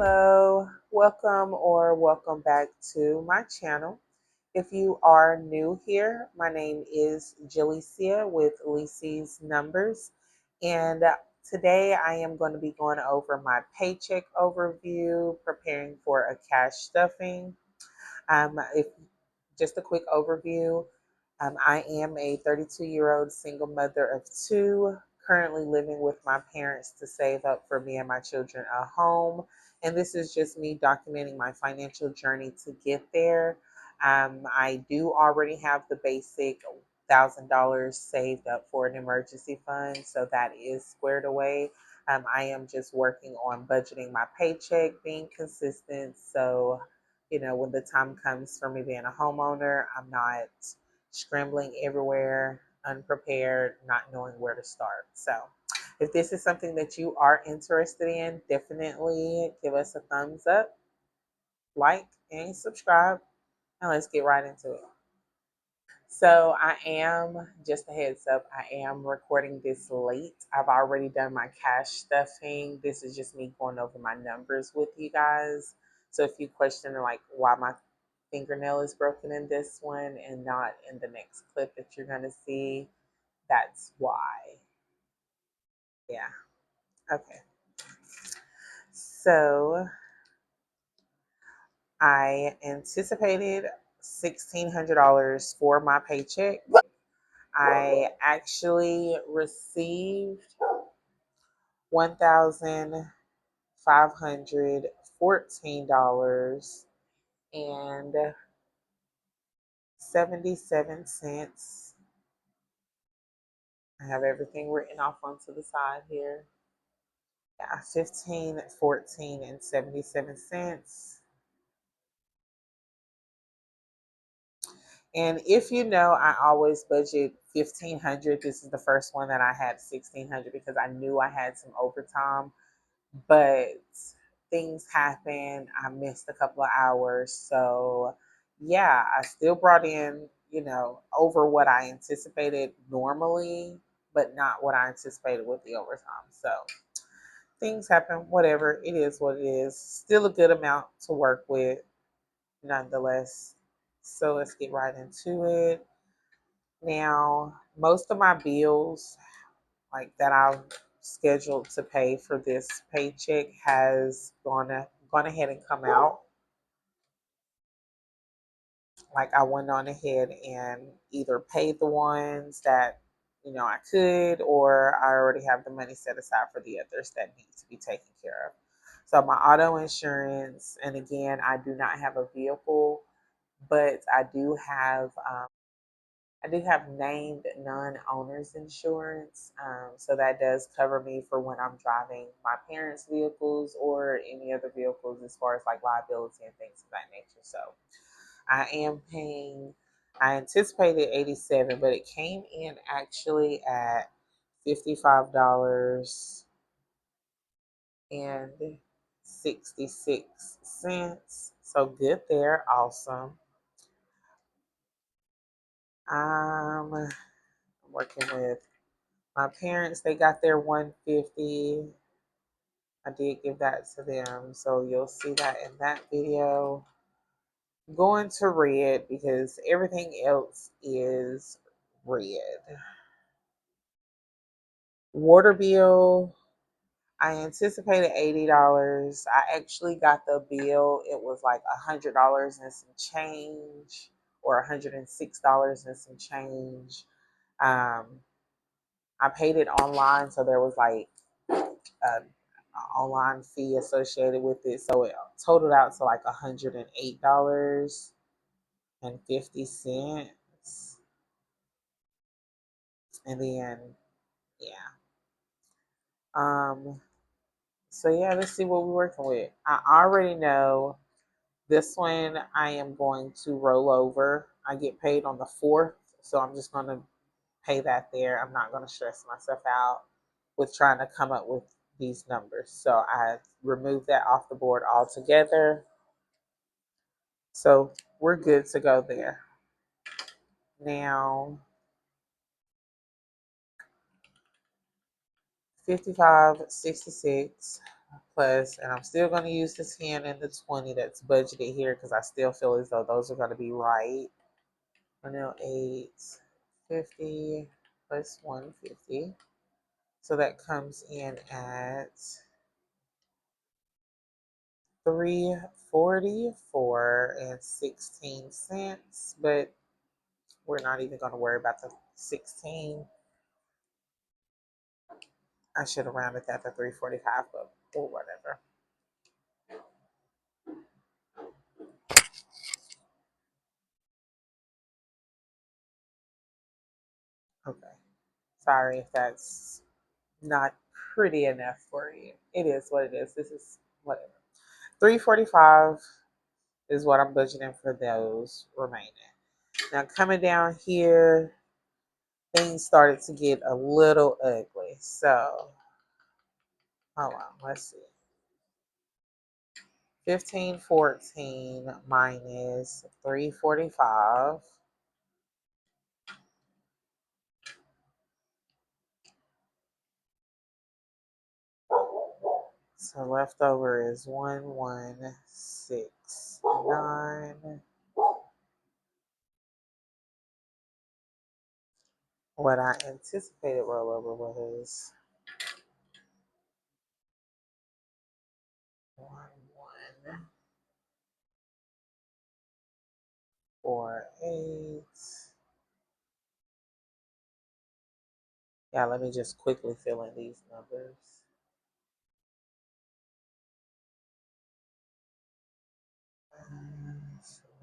Hello, welcome or welcome back to my channel. If you are new here, my name is Jaleesia with Leesi's Numbers, and today I am going to be going over my paycheck overview, preparing for a cash stuffing. If just a quick overview, I am a 32-year-old single mother of two, currently living with my parents to save up for me and my children a home. And this is just me documenting my financial journey to get there. I do already have the basic $1,000 saved up for an emergency fund, so that is squared away. I am just working on budgeting my paycheck, being consistent. So, when the time comes for me being a homeowner, I'm not scrambling everywhere, unprepared, not knowing where to start. So, if this is something that you are interested in, definitely give us a thumbs up, like, and subscribe, and let's get right into it. So, I am, just a heads up, I am recording this late. I've already done my cash stuffing. This is just me going over my numbers with you guys. So, if you question like why my fingernail is broken in this one and not in the next clip that you're going to see, that's why. Yeah. Okay. So I anticipated $1,600 for my paycheck. I actually received $1,514 and 77 cents. I have everything written off onto the side here. Yeah, 15, 14, and 77 cents. And if you know, I always budget 1,500. This is the first one that I had 1,600 because I knew I had some overtime, but things happened. I missed a couple of hours. So, yeah, I still brought in, over what I anticipated normally, but not what I anticipated with the overtime. So, things happen, whatever. It is what it is. Still a good amount to work with, nonetheless. So let's get right into it. Now, most of my bills, like that I've scheduled to pay for this paycheck, has gone ahead and come out. Like I went on ahead and either paid the ones that I could, or I already have the money set aside for the others that need to be taken care of. So my auto insurance, and again, I do not have a vehicle, but I do have named non-owners insurance, so that does cover me for when I'm driving my parents' vehicles or any other vehicles as far as like liability and things of that nature. So I am paying. I anticipated 87, but it came in actually at $55 and 66 cents. So good there, awesome. I'm working with my parents. They got their 150. I did give that to them, so you'll see that in that video. Going to red because everything else is red. Water bill, I anticipated $80. I actually got the bill. It was like $100 and some change, or $106 and some change. Um, I paid it online, so there was like a online fee associated with it, so it totaled out to like $108.50. And then yeah, um, so yeah, let's see what we're working with. I already know this one I am going to roll over. I get paid on the 4th, so I'm just going to pay that there. I'm not going to stress myself out with trying to come up with these numbers. So I removed that off the board altogether. So we're good to go there. Now, 55, 66. plus, and I'm still going to use the 10 and the 20 that's budgeted here because I still feel as though those are going to be right. 108, 50 plus 150. So that comes in at 344 and 16 cents, but we're not even going to worry about the 16. I should have rounded that to 345, but or whatever. Okay. Sorry if that's not pretty enough for you. It is what it is. This is whatever. 345 is what I'm budgeting for those remaining. Now coming down here, things started to get a little ugly. So hold on, let's see. 1514 minus 345. So leftover is 1169. What I anticipated rollover was 1148. Yeah, let me just quickly fill in these numbers.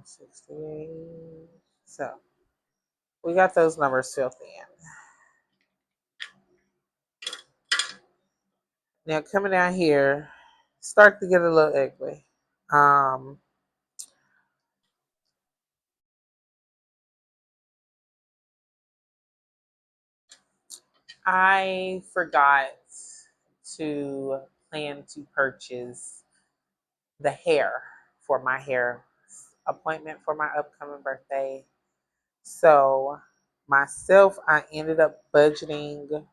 68. So we got those numbers filled in. Now coming down here, start to get a little ugly. Um, I forgot to plan to purchase the hair for my hair appointment for my upcoming birthday. So myself, I ended up budgeting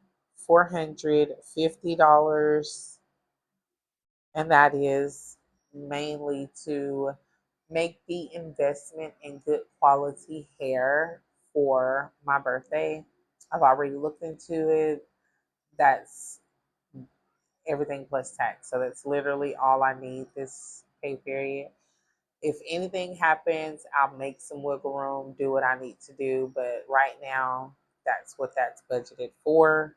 $450, and that is mainly to make the investment in good quality hair for my birthday. I've already looked into it. That's everything plus tax. So that's literally all I need this pay period. If anything happens, I'll make some wiggle room, do what I need to do. But right now, that's what that's budgeted for.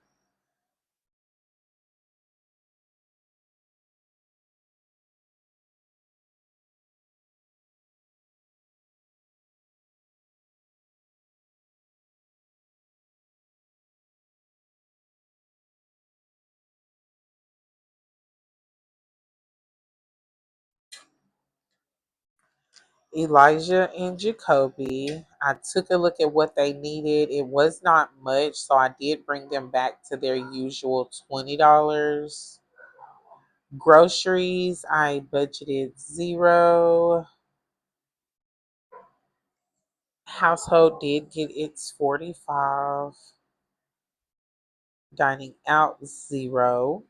Elijah and Jacoby, I took a look at what they needed. It was not much, so I did bring them back to their usual $20. Groceries, I budgeted 0. Household did get its 45. Dining out 0.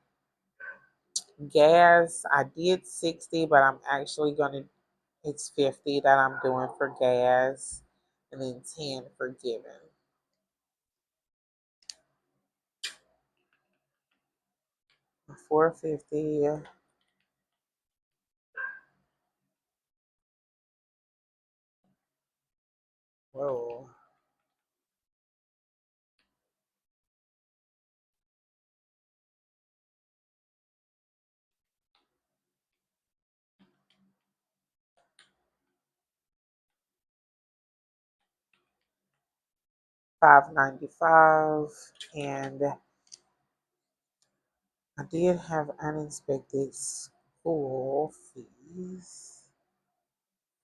Gas, I did 60, but I'm actually gonna it's 50 that I'm doing for gas and then 10 for giving. 450. Whoa. 595, and I did have uninspected school fees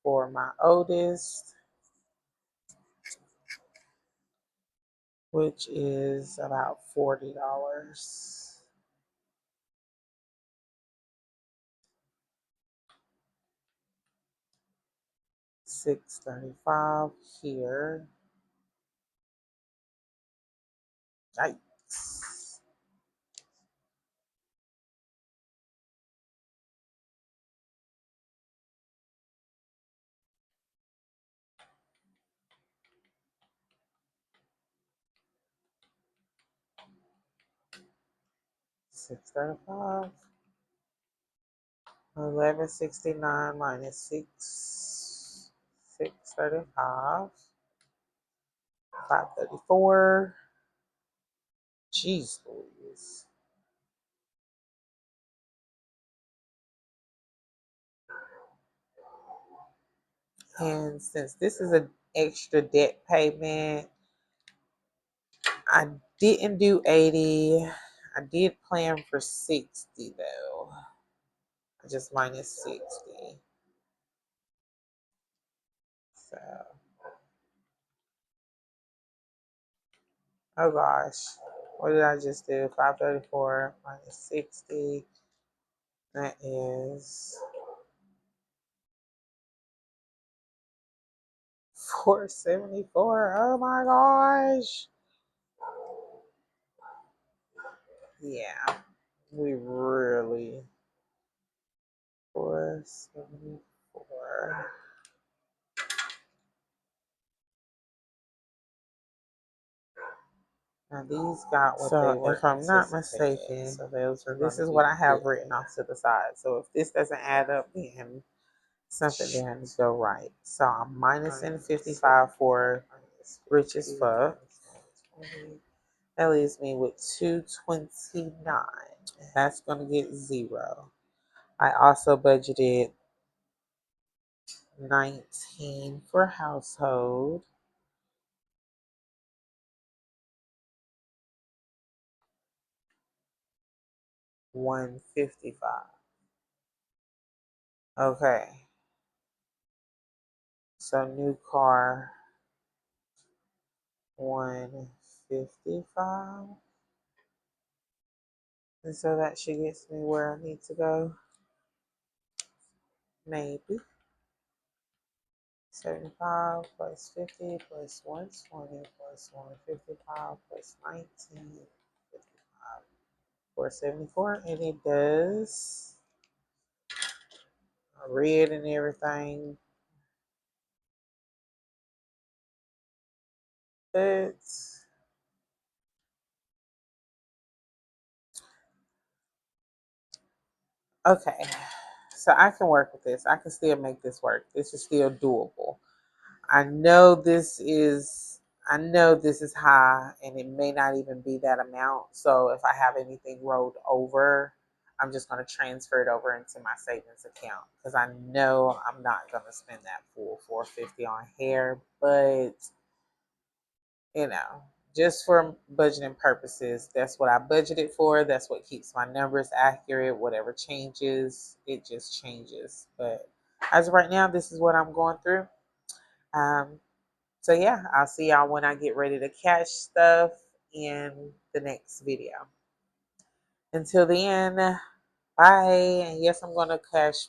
for my oldest, which is about $40. 635 here. Yikes. 635. 1169 minus 635. 534. Jeez Louise. And since this is an extra debt payment, I didn't do 80. I did plan for 60 though. I just minus 60. So, oh gosh. What did I just do? 534 minus 60. That is 474. Oh my gosh. Yeah, we really 474. Now these got what they were. If I'm not mistaken, so this is what I have written off to the side. So if this doesn't add up, then something didn't go right. So I'm minusing 55 for rich as fuck. That leaves me with 229. That's gonna get 0. I also budgeted 19 for household. $155. Okay. So new car 155. And so that should get me where I need to go. Maybe. 75 plus 50 plus 120 plus 155 plus 1955. 474. And it does red and everything. But okay. So I can work with this. I can still make this work. This is still doable. I know this is high and it may not even be that amount. So if I have anything rolled over, I'm just going to transfer it over into my savings account because I know I'm not going to spend that full 450 on hair, but you know, just for budgeting purposes, that's what I budgeted for. That's what keeps my numbers accurate. Whatever changes, it just changes. But as of right now, this is what I'm going through. Um, so yeah, I'll see y'all when I get ready to cash stuff in the next video. Until then, bye. And yes, I'm gonna cash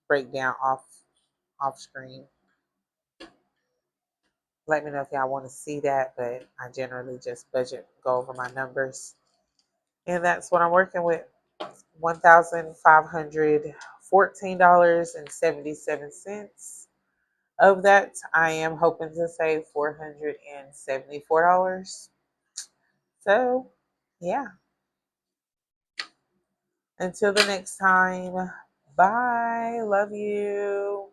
breakdown off screen. Let me know if y'all want to see that, but I generally just budget, go over my numbers. And that's what I'm working with. $1,514.77. Of that, I am hoping to save $474. So, yeah. Until the next time, bye. Love you.